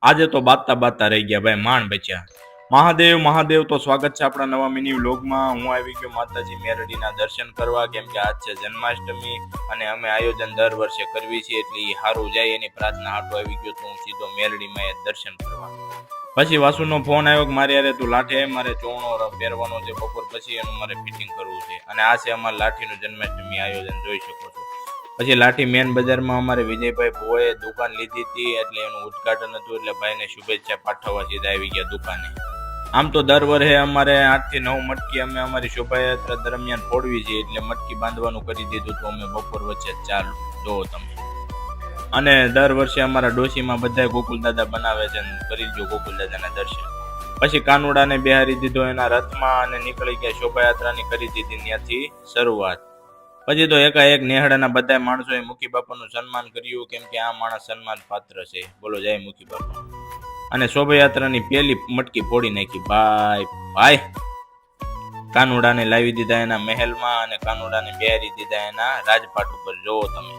આજે તો બાતતા બાતતા રહી ગયા ભાઈ, માંડ બચ્યા. મહાદેવ મહાદેવ, તો સ્વાગત છે આપણા નવા મિની વ્લોગમાં. હું આવી ગયો માતાજી મેરડીના દર્શન કરવા, કેમ કે આજ છે જન્માષ્ટમી અને અમે આયોજન દર વર્ષે કરવી છીએ, એટલે એ સારું જાય એની પ્રાર્થના હાટો આવી ગયો તો હું સીધો મેરડીમાં એ દર્શન કરવા. પછી વાસુનો ફોન આવ્યો કે મારે યારે તું લાઠી, મારે ચોણો પહેરવાનો છે બપોર પછી, એનું મારે ફિટિંગ કરવું છે. અને આ છે અમારા લાઠીનું જન્માષ્ટમી આયોજન, જોઈ શકો છો. પછી લાઠી મેન બજારમાં અમારે વિજયભાઈ ભોએ દુકાન લીધી હતી, એટલે એનું ઉદઘાટન હતું, એટલે ભાઈને શુભેચ્છા પાઠવવા સીધા આવી ગયા દુકાને. આમ તો દર વર્ષે અમારે 8 થી 9 મટકી અમે અમારી શોભાયાત્રા દરમિયાન ફોડવી છે, એટલે મટકી બાંધવાનું કરી દીધું તો અમે બપોર વચ્ચે ચાલુ જોવો તમે. અને દર વર્ષે અમારા ડોશીમાં બધા ગોકુલ દાદા બનાવે છે, કરી દો ગોકુલ દાદાના દર્શન. પછી કાનુડાને બેહારી દીધો એના રથમાં અને નીકળી ગયા શોભાયાત્રાની કરી દીધી ત્યાંથી શરૂઆત. પછી તો એકાએક નેહડાના બધા માણસોએ મુખી બાપાનું સન્માન કર્યું, કેમ કે આ માણસ સન્માન પાત્ર છે. બોલો જય મુખી બાપા. અને શોભાયાત્રાની પહેલી મટકી ફોડી નાખી ભાઈ ભાઈ. કાનુડાને લાવી દીધા એના મહેલમાં અને કાનુડાને બેહારી દીધા એના રાજપાટ ઉપર, જોવો તમે.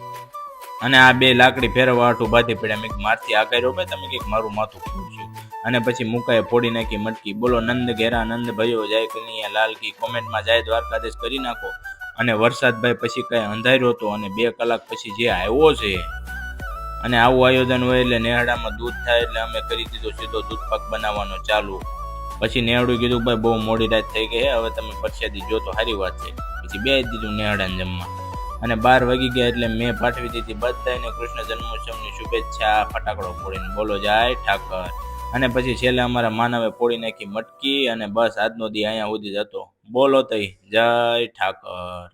અને આ બે લાકડી ફેરવવા હાટું બાંધી પડ્યા. મેં મારથી આગળ રોપે તમે કંઈક મારું માથું ફૂટ્યું. અને પછી મુકાએ ફોડી નાખી મટકી. બોલો નંદ ઘેરા નંદ ભયો, જય કનૈયા લાલ કી. કોમેન્ટમાં જય દ્વારકાધીશ કરી નાખો. અને વરસાદભાઈ પછી કઈ અંધાર્યો હતો અને 2 કલાક પછી જે આવ્યો છે. અને આવું આયોજન હોય એટલે નેહડામાં દૂધ થાય, એટલે અમે કરી દીધો સીધો દૂધ પાક બનાવવાનો ચાલુ. પછી નેહડું કીધું ભાઈ બહુ મોડી રાત થઈ ગઈ, હવે તમે પ્રસાદી જો તો સારી વાત છે. પછી બે દીધું નેહડાને જમવા. અને 12 વાગી ગયા એટલે મેં પાઠવી દીધી બધાને કૃષ્ણ જન્મોત્સવની શુભેચ્છા ફટાકડો ફોડીને. બોલો જય ઠાકર. અને પછી છેલ્લે અમારા માનવે ફોડી નાખી મટકી. અને બસ આજનો દી અહીંયા સુધી જ હતો. બોલો તઈ જય ઠાકર.